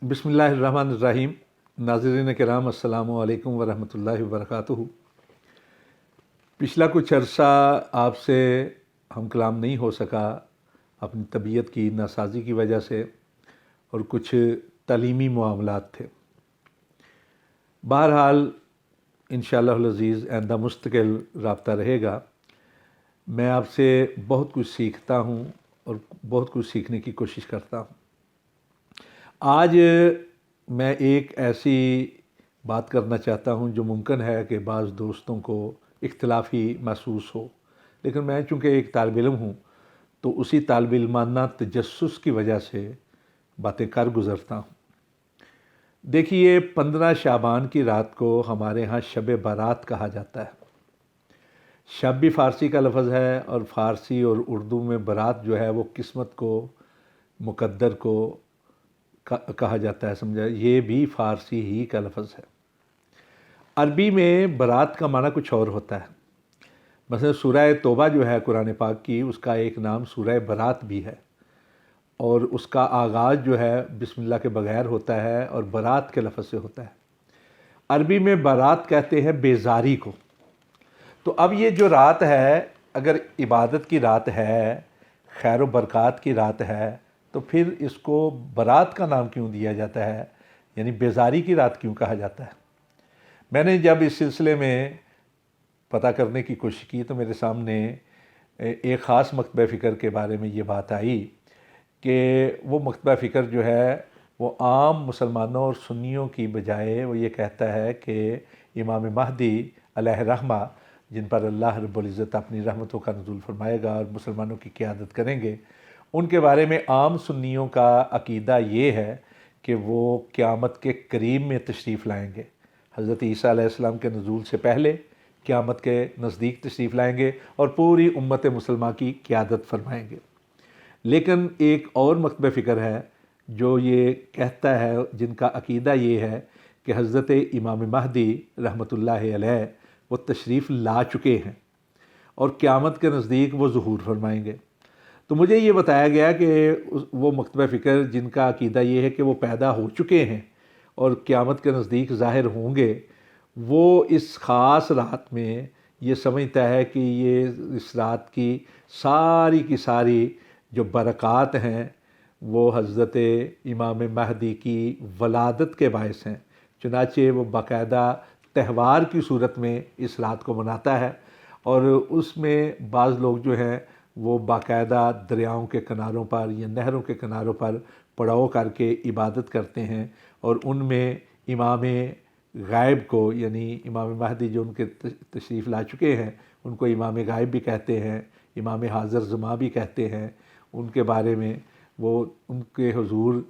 بسم اللہ الرحمن الرحیم۔ ناظرین کرام، السلام علیکم ورحمۃ اللہ وبرکاتہ۔ پچھلا کچھ عرصہ آپ سے ہم کلام نہیں ہو سکا اپنی طبیعت کی ناسازی کی وجہ سے، اور کچھ تعلیمی معاملات تھے۔ بہرحال انشاءاللہ العزیز آئندہ مستقل رابطہ رہے گا۔ میں آپ سے بہت کچھ سیکھتا ہوں اور بہت کچھ سیکھنے کی کوشش کرتا ہوں۔ آج میں ایک ایسی بات کرنا چاہتا ہوں جو ممکن ہے کہ بعض دوستوں کو اختلافی محسوس ہو، لیکن میں چونکہ ایک طالب علم ہوں تو اسی طالب علمانہ تجسس کی وجہ سے باتیں کر گزرتا ہوں۔ دیکھیے، 15 شعبان کی رات کو ہمارے ہاں شب بارات کہا جاتا ہے۔ شب بھی فارسی کا لفظ ہے، اور فارسی اور اردو میں برات جو ہے وہ قسمت کو، مقدر کو کہا جاتا ہے، سمجھا؟ یہ بھی فارسی ہی کا لفظ ہے۔ عربی میں برات کا معنی کچھ اور ہوتا ہے۔ مثلا سورہ توبہ جو ہے قرآن پاک کی، اس کا ایک نام سورہ برات بھی ہے، اور اس کا آغاز جو ہے بسم اللہ کے بغیر ہوتا ہے اور برات کے لفظ سے ہوتا ہے۔ عربی میں برات کہتے ہیں بیزاری کو۔ تو اب یہ جو رات ہے، اگر عبادت کی رات ہے، خیر و برکات کی رات ہے، تو پھر اس کو برات کا نام کیوں دیا جاتا ہے؟ یعنی بیزاری کی رات کیوں کہا جاتا ہے؟ میں نے جب اس سلسلے میں پتہ کرنے کی کوشش کی تو میرے سامنے ایک خاص مکتبہ فکر کے بارے میں یہ بات آئی کہ وہ مکتبہ فکر جو ہے وہ عام مسلمانوں اور سنیوں کی بجائے وہ یہ کہتا ہے کہ امام مہدی علیہ رحمہ، جن پر اللہ رب العزت اپنی رحمتوں کا نزول فرمائے گا اور مسلمانوں کی قیادت کریں گے، ان کے بارے میں عام سنیوں کا عقیدہ یہ ہے کہ وہ قیامت کے قریب میں تشریف لائیں گے۔ حضرت عیسیٰ علیہ السلام کے نزول سے پہلے قیامت کے نزدیک تشریف لائیں گے اور پوری امت مسلمہ کی قیادت فرمائیں گے۔ لیکن ایک اور مکتبہ فکر ہے جو یہ کہتا ہے، جن کا عقیدہ یہ ہے کہ حضرت امام مہدی رحمۃ اللہ علیہ وہ تشریف لا چکے ہیں اور قیامت کے نزدیک وہ ظہور فرمائیں گے۔ تو مجھے یہ بتایا گیا کہ وہ مکتبہ فکر جن کا عقیدہ یہ ہے کہ وہ پیدا ہو چکے ہیں اور قیامت کے نزدیک ظاہر ہوں گے، وہ اس خاص رات میں یہ سمجھتا ہے کہ یہ اس رات کی ساری جو برکات ہیں وہ حضرت امام مہدی کی ولادت کے باعث ہیں۔ چنانچہ وہ باقاعدہ تہوار کی صورت میں اس رات کو مناتا ہے، اور اس میں بعض لوگ جو ہیں وہ باقاعدہ دریاؤں کے کناروں پر یا نہروں کے کناروں پر پڑاؤ کر کے عبادت کرتے ہیں، اور ان میں امام غائب کو، یعنی امام مہدی جو ان کے تشریف لا چکے ہیں، ان کو امام غائب بھی کہتے ہیں، امام حاضر زماں بھی کہتے ہیں۔ ان کے بارے میں وہ ان کے حضور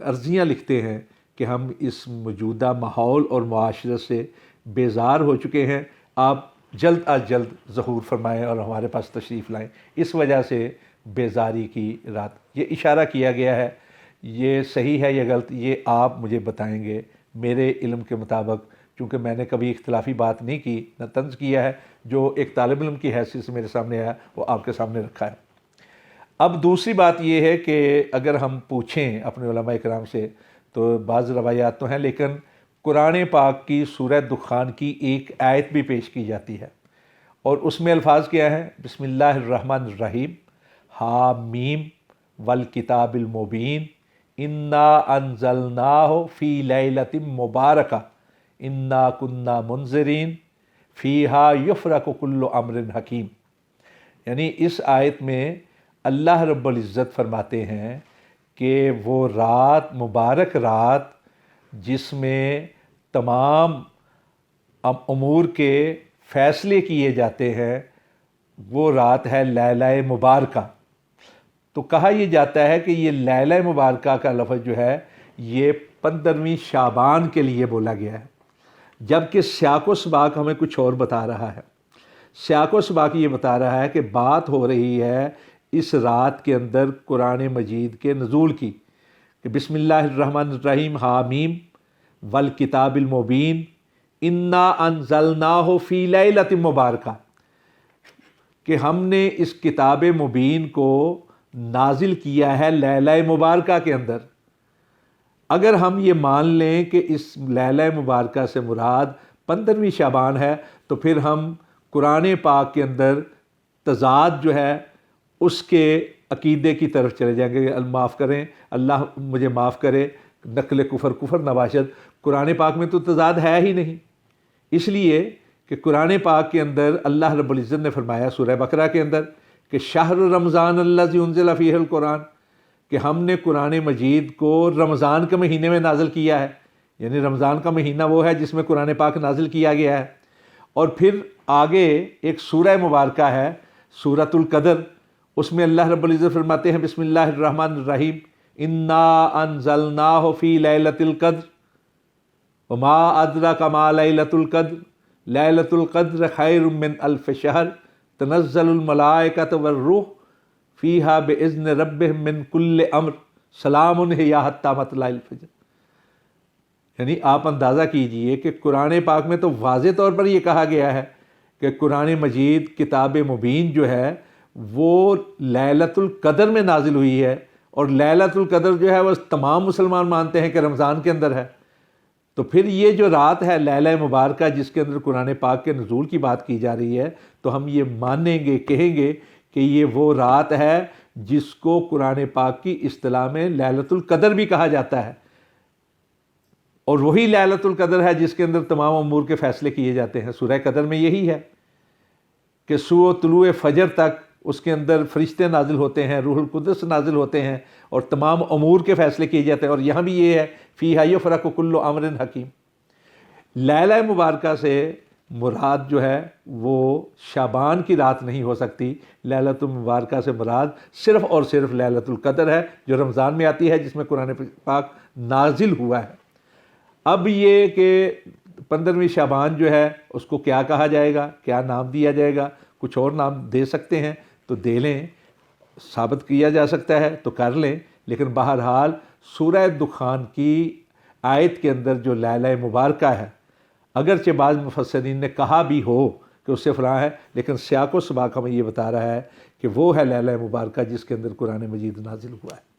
عرضیاں لکھتے ہیں کہ ہم اس موجودہ ماحول اور معاشرت سے بیزار ہو چکے ہیں، آپ جلد از جلد ظہور فرمائیں اور ہمارے پاس تشریف لائیں۔ اس وجہ سے بیزاری کی رات یہ اشارہ کیا گیا ہے۔ یہ صحیح ہے یا غلط، یہ آپ مجھے بتائیں گے۔ میرے علم کے مطابق، چونکہ میں نے کبھی اختلافی بات نہیں کی، نہ طنز کیا ہے، جو ایک طالب علم کی حیثیت سے میرے سامنے آیا وہ آپ کے سامنے رکھا ہے۔ اب دوسری بات یہ ہے کہ اگر ہم پوچھیں اپنے علماء کرام سے تو بعض روایات تو ہیں، لیکن قرآن پاک کی سورہ دخان کی ایک آیت بھی پیش کی جاتی ہے، اور اس میں الفاظ کیا ہیں؟ بسم اللہ الرحمن الرحیم، حامیم والکتاب المبین، انا انزلناہ فی لیلۃ مبارکہ انا کنا منذرین فیہا یفرق کل امر حکیم۔ یعنی اس آیت میں اللہ رب العزت فرماتے ہیں کہ وہ رات، مبارک رات، جس میں تمام امور کے فیصلے کیے جاتے ہیں، وہ رات ہے لیلہ مبارکہ۔ تو کہا یہ جاتا ہے کہ یہ لیلہ مبارکہ کا لفظ جو ہے یہ 15ویں شعبان کے لیے بولا گیا ہے، جبکہ سیاق و سباق ہمیں کچھ اور بتا رہا ہے۔ سیاق و سباق یہ بتا رہا ہے کہ بات ہو رہی ہے اس رات کے اندر قرآن مجید کے نزول کی، کہ بسم اللہ الرحمن الرحیم، حامیم والکتاب المبین انا انزلناہ فی لیلۃ مبارکہ، کہ ہم نے اس کتاب مبین کو نازل کیا ہے لیلہ مبارکہ کے اندر۔ اگر ہم یہ مان لیں کہ اس لیلہ مبارکہ سے مراد 15ویں شعبان ہے تو پھر ہم قرآن پاک کے اندر تضاد جو ہے اس کے عقیدے کی طرف چلے جائیں گے. معاف کریں، اللہ مجھے معاف کرے، نقل کفر کفر نباشد. قرآن پاک میں تو تضاد ہے ہی نہیں، اس لیے کہ قرآن پاک کے اندر اللہ رب العزت نے فرمایا سورہ بقرہ کے اندر کہ شہر رمضان الذی انزل فیہ القرآن، کہ ہم نے قرآن مجید کو رمضان کے مہینے میں نازل کیا ہے. یعنی رمضان کا مہینہ وہ ہے جس میں قرآن پاک نازل کیا گیا ہے. اور پھر آگے ایک سورہ مبارکہ ہے سورۃ القدر، اس میں اللہ رب العزت فرماتے ہیں بسم اللہ الرحمن الرحیم انا انزلناہ فی لیلۃ القدر وما ادراک ما لیلۃ القدر لیلۃ القدر خیر من الف شہر تنزل الملائکۃ والروح فیہا باذن ربہم من کل امر سلام ہی حتی مطلع الفجر. یعنی آپ اندازہ کیجئے کہ قرآن پاک میں تو واضح طور پر یہ کہا گیا ہے کہ قرآن مجید کتاب مبین جو ہے وہ لیلۃ القدر میں نازل ہوئی ہے، اور لیلۃ القدر جو ہے وہ تمام مسلمان مانتے ہیں کہ رمضان کے اندر ہے. تو پھر یہ جو رات ہے لیلہ مبارکہ جس کے اندر قرآن پاک کے نزول کی بات کی جا رہی ہے، تو ہم یہ مانیں گے، کہیں گے کہ یہ وہ رات ہے جس کو قرآن پاک کی اصطلاح میں لیلۃ القدر بھی کہا جاتا ہے. اور وہی لیلۃ القدر ہے جس کے اندر تمام امور کے فیصلے کیے جاتے ہیں. سورہ قدر میں یہی ہے کہ سو طلوع فجر تک اس کے اندر فرشتے نازل ہوتے ہیں، روح القدس نازل ہوتے ہیں اور تمام امور کے فیصلے کیے جاتے ہیں. اور یہاں بھی یہ ہے فیہا یفرق کل امر حکیم. لیلہ مبارکہ سے مراد جو ہے وہ شعبان کی رات نہیں ہو سکتی. لیلۃ المبارکہ سے مراد صرف اور صرف لیلۃ القدر ہے جو رمضان میں آتی ہے، جس میں قرآن پاک نازل ہوا ہے. اب یہ کہ 15ویں شعبان جو ہے اس کو کیا کہا جائے گا، کیا نام دیا جائے گا، کچھ اور نام دے سکتے ہیں تو دے لیں، ثابت کیا جا سکتا ہے تو کر لیں. لیکن بہرحال سورہ دخان کی آیت کے اندر جو لیلہ مبارکہ ہے، اگرچہ بعض مفسرین نے کہا بھی ہو کہ اس سے فلاں ہے، لیکن سیاق و سباق ہمیں یہ بتا رہا ہے کہ وہ ہے لیلہ مبارکہ جس کے اندر قرآن مجید نازل ہوا ہے.